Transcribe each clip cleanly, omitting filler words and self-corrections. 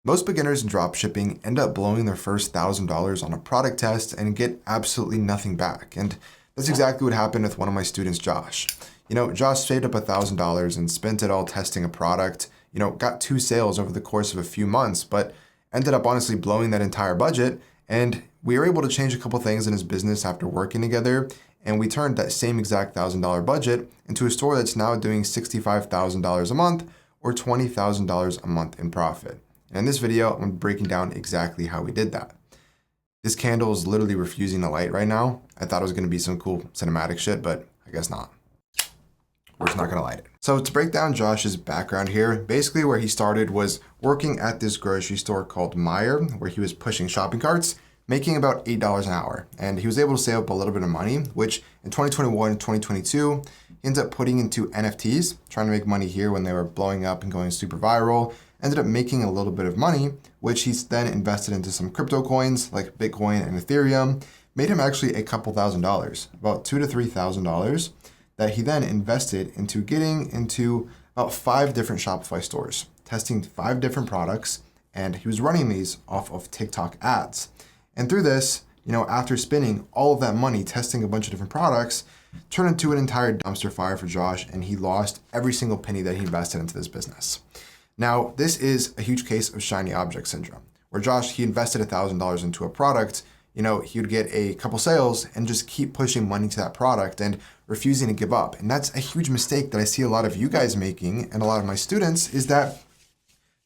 Most beginners in dropshipping end up blowing their first $1,000 on a product test and get absolutely nothing back. And that's exactly what happened with one of my students, Josh. Josh saved up $1,000 and spent it all testing a product, got 2 sales over the course of a few months, but ended up honestly blowing that entire budget. And we were able to change a couple things in his business after working together. And we turned that same exact $1,000 budget into a store that's now doing $65,000 a month or $20,000 a month in profit. And in this video, I'm breaking down exactly how we did that. This candle is literally refusing to light right now. I thought it was going to be some cool cinematic shit, but I guess not. We're just not going to light it. So to break down Josh's background here, basically where he started was working at this grocery store called Meijer, where he was pushing shopping carts, making about $8 an hour. And he was able to save up a little bit of money, which in 2021 and 2022, he ended up putting into NFTs, trying to make money here when they were blowing up and going super viral. Ended up making a little bit of money, which he's then invested into some crypto coins like Bitcoin and Ethereum, made him actually a couple $1,000s, about $2,000 to $3,000, that he then invested into getting into about 5 different Shopify stores, testing 5 different products, and he was running these off of TikTok ads. And through this, after spending all of that money testing a bunch of different products, turned into an entire dumpster fire for Josh, and he lost every single penny that he invested into this business. Now, this is a huge case of shiny object syndrome, where Josh, he invested $1,000 into a product, he would get a couple sales and just keep pushing money to that product and refusing to give up. And that's a huge mistake that I see a lot of you guys making and a lot of my students, is that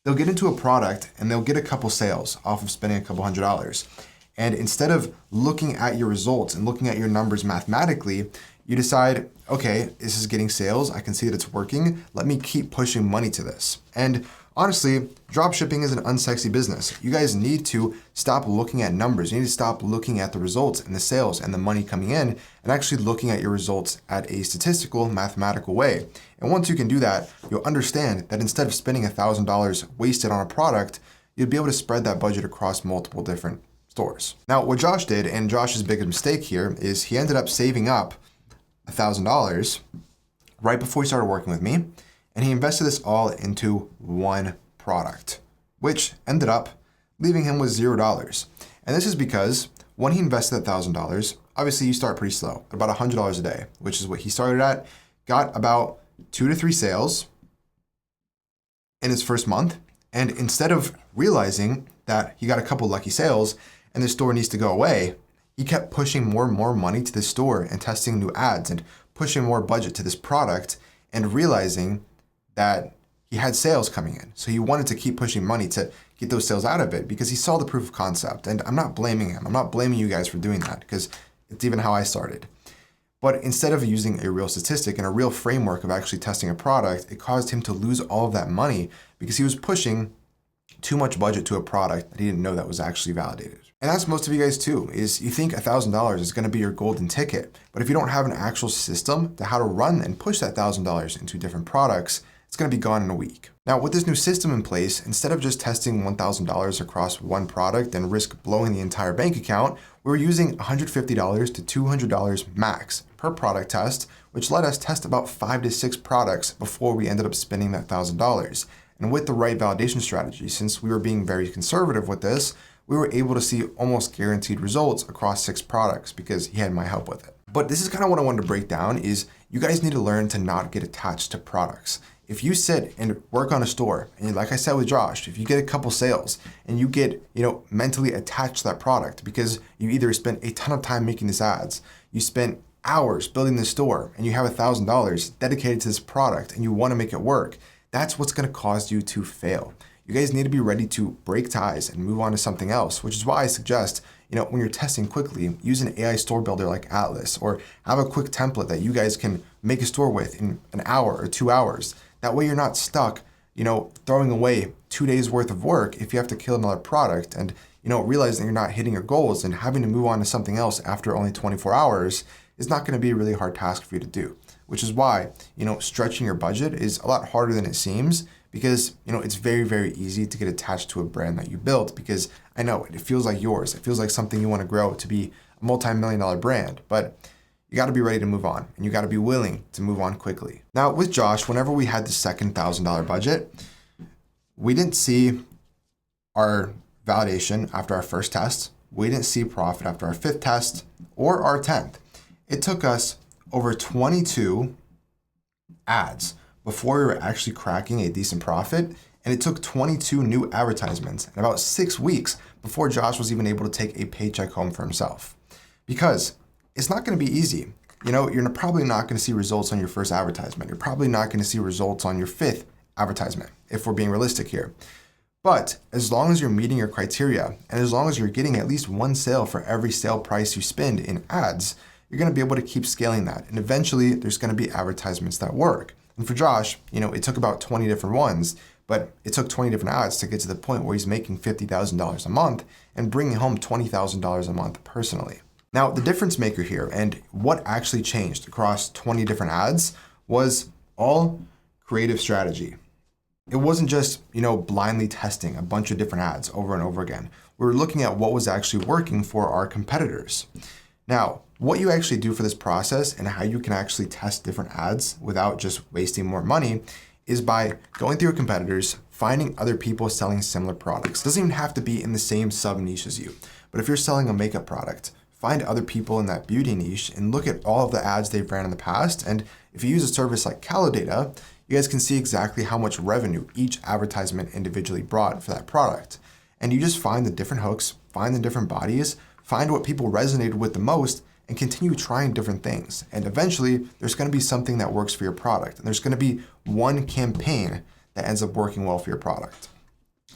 they'll get into a product and they'll get a couple sales off of spending a couple $100s. And instead of looking at your results and looking at your numbers mathematically, you decide, okay, this is getting sales. I can see that it's working. Let me keep pushing money to this. And honestly, dropshipping is an unsexy business. You guys need to stop looking at numbers. You need to stop looking at the results and the sales and the money coming in and actually looking at your results at a statistical, mathematical way. And once you can do that, you'll understand that instead of spending $1,000 wasted on a product, you'll be able to spread that budget across multiple different stores. Now, what Josh did, and Josh's biggest mistake here, is he ended up saving up $1,000 right before he started working with me, and he invested this all into one product, which ended up leaving him with $0. And this is because when he invested $1,000, obviously you start pretty slow, about $100 a day, which is what he started at, got about 2 to 3 sales in his first month. And instead of realizing that he got a couple lucky sales and the store needs to go away, he kept pushing more and more money to this store and testing new ads and pushing more budget to this product and realizing that he had sales coming in. So he wanted to keep pushing money to get those sales out of it because he saw the proof of concept. And I'm not blaming him. I'm not blaming you guys for doing that because it's even how I started. But instead of using a real statistic and a real framework of actually testing a product, it caused him to lose all of that money because he was pushing too much budget to a product that he didn't know that was actually validated. And that's most of you guys too, is you think $1,000 is going to be your golden ticket. But if you don't have an actual system to how to run and push that $1,000 into different products, it's going to be gone in a week. Now, with this new system in place, instead of just testing $1,000 across one product and risk blowing the entire bank account, we were using $150 to $200 max per product test, which let us test about 5 to 6 products before we ended up spending that $1,000. And with the right validation strategy, since we were being very conservative with this, we were able to see almost guaranteed results across 6 products because he had my help with it. But this is kind of what I wanted to break down is you guys need to learn to not get attached to products. If you sit and work on a store, and like I said with Josh, if you get a couple sales and you get, mentally attached to that product because you either spent a ton of time making these ads, you spent hours building this store, and you have $1,000 dedicated to this product and you want to make it work, that's what's going to cause you to fail. You guys need to be ready to break ties and move on to something else, which is why I suggest, when you're testing quickly, use an AI store builder like Atlas or have a quick template that you guys can make a store with in an hour or 2 hours. That way you're not stuck, throwing away 2 days worth of work if you have to kill another product and, realize that you're not hitting your goals and having to move on to something else after only 24 hours is not going to be a really hard task for you to do, which is why, stretching your budget is a lot harder than it seems because, it's very, very easy to get attached to a brand that you built because I know it feels like yours. It feels like something you want to grow to be a multi-million-dollar brand, but you got to be ready to move on and you got to be willing to move on quickly. Now with Josh, whenever we had the second $1,000 budget, we didn't see our validation after our first test. We didn't see profit after our 5th test or our 10th. It took us over 22 ads before we were actually cracking a decent profit. And it took 22 new advertisements and about 6 weeks before Josh was even able to take a paycheck home for himself. Because it's not going to be easy. You're probably not going to see results on your first advertisement. You're probably not going to see results on your 5th advertisement, if we're being realistic here. But as long as you're meeting your criteria, and as long as you're getting at least 1 sale for every sale price you spend in ads, you're going to be able to keep scaling that. And eventually there's going to be advertisements that work. And for Josh, it took about 20 different ones, but it took 20 different ads to get to the point where he's making $50,000 a month and bringing home $20,000 a month personally. Now, the difference maker here and what actually changed across 20 different ads was all creative strategy. It wasn't just, blindly testing a bunch of different ads over and over again. We were looking at what was actually working for our competitors. Now, what you actually do for this process and how you can actually test different ads without just wasting more money is by going through your competitors, finding other people selling similar products. It doesn't even have to be in the same sub niche as you, but if you're selling a makeup product, find other people in that beauty niche and look at all of the ads they've ran in the past. And if you use a service like Calidata, you guys can see exactly how much revenue each advertisement individually brought for that product. And you just find the different hooks, find the different bodies, find what people resonated with the most, and continue trying different things. And eventually, there's going to be something that works for your product. And there's going to be one campaign that ends up working well for your product.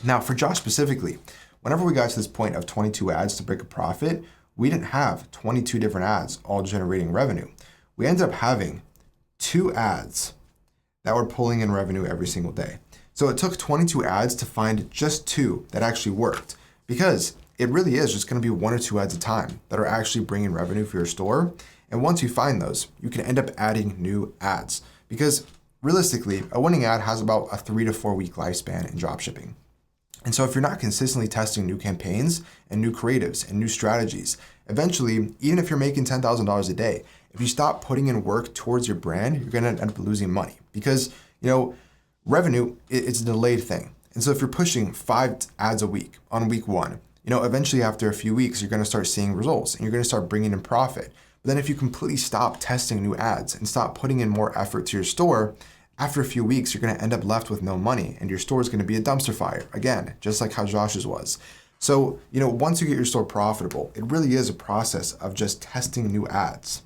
Now, for Josh specifically, whenever we got to this point of 22 ads to break a profit, we didn't have 22 different ads all generating revenue. We ended up having 2 ads that were pulling in revenue every single day. So it took 22 ads to find just 2 that actually worked, because it really is just going to be 1 or 2 ads a time that are actually bringing revenue for your store. And once you find those, you can end up adding new ads, because realistically, a winning ad has about a 3 to 4 week lifespan in dropshipping. And so if you're not consistently testing new campaigns and new creatives and new strategies, eventually, even if you're making $10,000 a day, if you stop putting in work towards your brand, you're going to end up losing money, because, revenue, it's a delayed thing. And so if you're pushing 5 ads a week on week 1, eventually after a few weeks, you're going to start seeing results and you're going to start bringing in profit. But then if you completely stop testing new ads and stop putting in more effort to your store, after a few weeks, you're going to end up left with no money and your store is going to be a dumpster fire. Again, just like how Josh's was. So, once you get your store profitable, it really is a process of just testing new ads.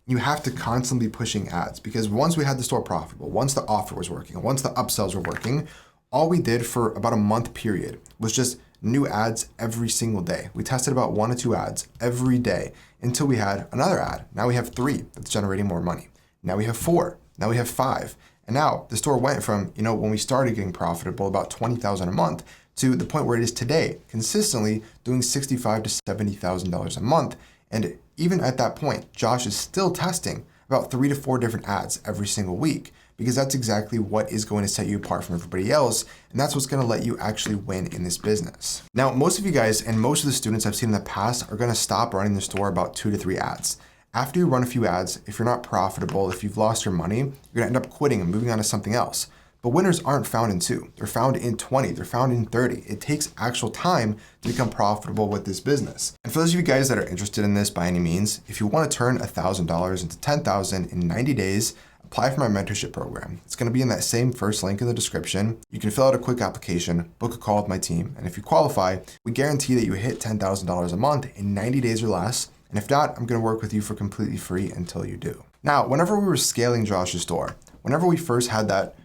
You have to constantly be pushing ads, because once we had the store profitable, once the offer was working, once the upsells were working, all we did for about a month period was just new ads every single day. We tested about 1 or 2 ads every day until we had another ad. Now we have 3 that's generating more money. Now we have 4. Now we have 5. And now the store went from, when we started getting profitable, about $20,000 a month, to the point where it is today, consistently doing $65,000 to $70,000 a month. And even at that point, Josh is still testing about 3 to 4 different ads every single week, because that's exactly what is going to set you apart from everybody else. And that's what's going to let you actually win in this business. Now, most of you guys and most of the students I've seen in the past are going to stop running the store about 2 to 3 ads. After you run a few ads, if you're not profitable, if you've lost your money, you're going to end up quitting and moving on to something else. But winners aren't found in 2. They're found in 20. They're found in 30. It takes actual time to become profitable with this business. And for those of you guys that are interested in this by any means, if you want to turn $1,000 into $10,000 in 90 days, apply for my mentorship program. It's going to be in that same first link in the description. You can fill out a quick application, book a call with my team, and if you qualify, we guarantee that you hit $10,000 a month in 90 days or less. And if not, I'm going to work with you for completely free until you do. Now, whenever we were scaling Josh's store, whenever we first had that,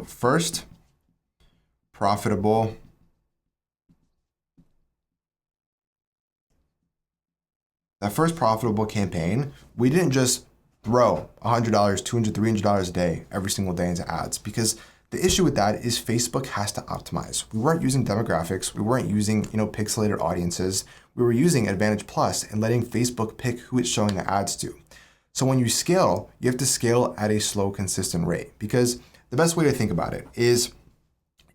first profitable campaign, we didn't just throw $100, $200, $300 a day every single day into ads, because the issue with that is Facebook has to optimize. We weren't using demographics. We weren't using, pixelated audiences. We were using Advantage Plus and letting Facebook pick who it's showing the ads to. So when you scale, you have to scale at a slow, consistent rate, because the best way to think about it is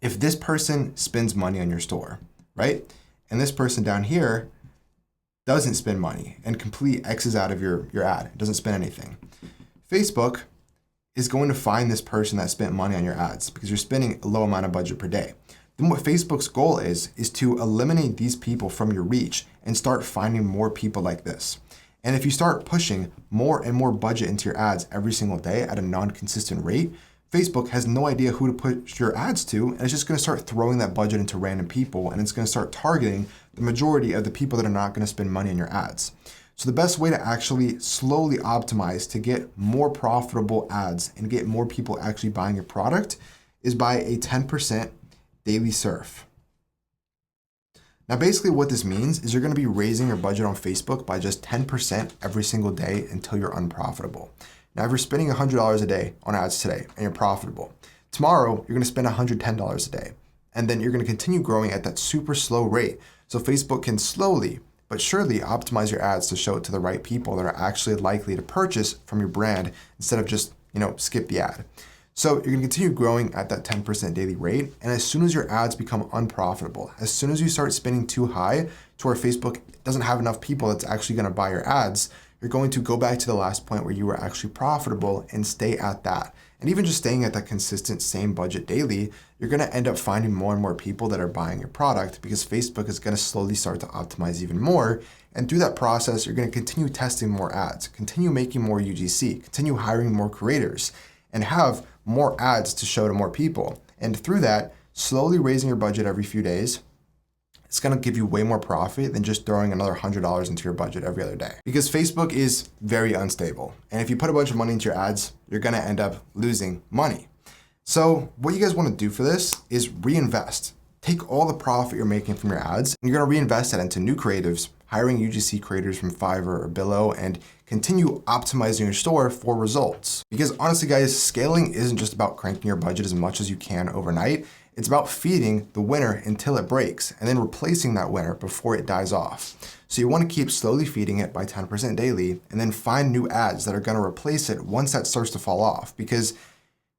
if this person spends money on your store, right? And this person down here doesn't spend money and completely X's out of your ad, doesn't spend anything. Facebook is going to find this person that spent money on your ads because you're spending a low amount of budget per day. Then what Facebook's goal is to eliminate these people from your reach and start finding more people like this. And if you start pushing more and more budget into your ads every single day at a non-consistent rate, Facebook has no idea who to push your ads to, and it's just going to start throwing that budget into random people, and it's going to start targeting the majority of the people that are not going to spend money on your ads. So the best way to actually slowly optimize to get more profitable ads and get more people actually buying your product is by a 10% daily surf. Now, basically what this means is you're going to be raising your budget on Facebook by just 10% every single day until you're unprofitable. Now, if you're spending $100 a day on ads today and you're profitable, tomorrow you're going to spend $110 a day. And then you're going to continue growing at that super slow rate. So Facebook can slowly but surely optimize your ads to show it to the right people that are actually likely to purchase from your brand instead of just, skip the ad. So you're going to continue growing at that 10% daily rate. And as soon as your ads become unprofitable, as soon as you start spending too high to where Facebook doesn't have enough people that's actually going to buy your ads, you're going to go back to the last point where you were actually profitable and stay at that. And even just staying at that consistent same budget daily, you're going to end up finding more and more people that are buying your product because Facebook is going to slowly start to optimize even more. And through that process, you're going to continue testing more ads, continue making more UGC, continue hiring more creators, and have more ads to show to more people. And through that, slowly raising your budget every few days, it's going to give you way more profit than just throwing another $100 into your budget every other day. Because Facebook is very unstable. And if you put a bunch of money into your ads, you're going to end up losing money. So what you guys want to do for this is reinvest. Take all the profit you're making from your ads, and you're going to reinvest that into new creatives, hiring UGC creators from Fiverr or below, and continue optimizing your store for results. Because honestly, guys, scaling isn't just about cranking your budget as much as you can overnight. It's about feeding the winner until it breaks and then replacing that winner before it dies off. So you want to keep slowly feeding it by 10% daily and then find new ads that are going to replace it once that starts to fall off, because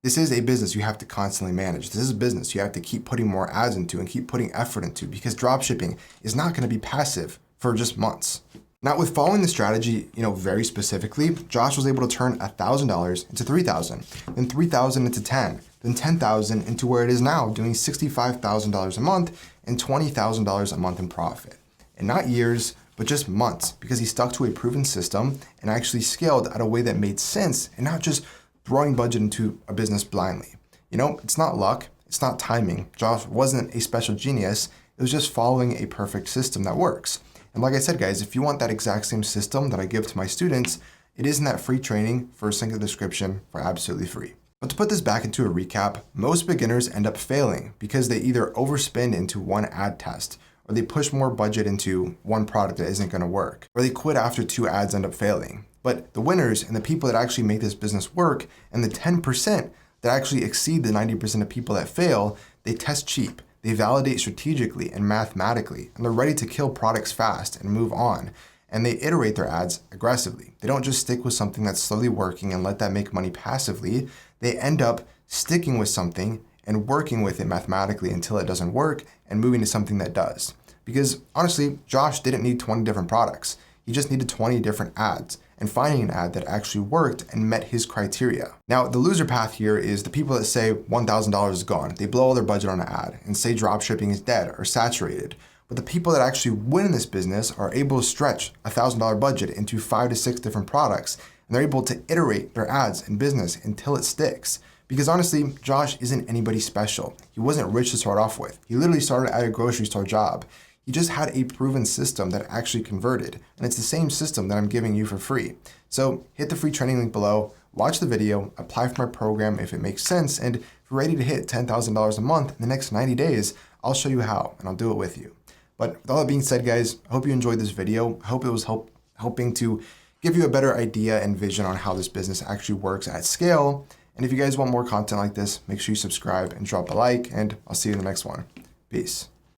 this is a business you have to constantly manage. This is a business you have to keep putting more ads into and keep putting effort into, because dropshipping is not going to be passive for just months. Now, with following the strategy, very specifically, Josh was able to turn $1,000 into $3,000, then $3,000 into $10,000, then $10,000 into where it is now, doing $65,000 a month and $20,000 a month in profit. And not years, but just months, because he stuck to a proven system and actually scaled at a way that made sense and not just throwing budget into a business blindly. It's not luck, it's not timing. Josh wasn't a special genius, it was just following a perfect system that works. And like I said, guys, if you want that exact same system that I give to my students, it is in that free training. First link in the description for absolutely free. But to put this back into a recap, most beginners end up failing because they either overspend into one ad test, or they push more budget into one product that isn't going to work, or they quit after 2 ads end up failing. But the winners and the people that actually make this business work, and the 10% that actually exceed the 90% of people that fail, they test cheap. They validate strategically and mathematically, and they're ready to kill products fast and move on. And they iterate their ads aggressively. They don't just stick with something that's slowly working and let that make money passively. They end up sticking with something and working with it mathematically until it doesn't work and moving to something that does. Because honestly, Josh didn't need 20 different products. He just needed 20 different ads and finding an ad that actually worked and met his criteria. Now, the loser path here is the people that say $1,000 is gone. They blow all their budget on an ad and say dropshipping is dead or saturated. But the people that actually win in this business are able to stretch a $1,000 budget into 5 to 6 different products, and they're able to iterate their ads and business until it sticks. Because honestly, Josh isn't anybody special. He wasn't rich to start off with. He literally started at a grocery store job. He just had a proven system that actually converted, and it's the same system that I'm giving you for free. So hit the free training link below, watch the video, apply for my program if it makes sense, and if you're ready to hit $10,000 a month in the next 90 days, I'll show you how, and I'll do it with you. But with all that being said, guys, I hope you enjoyed this video. I hope it was helping to give you a better idea and vision on how this business actually works at scale. And if you guys want more content like this, make sure you subscribe and drop a like, and I'll see you in the next one. Peace.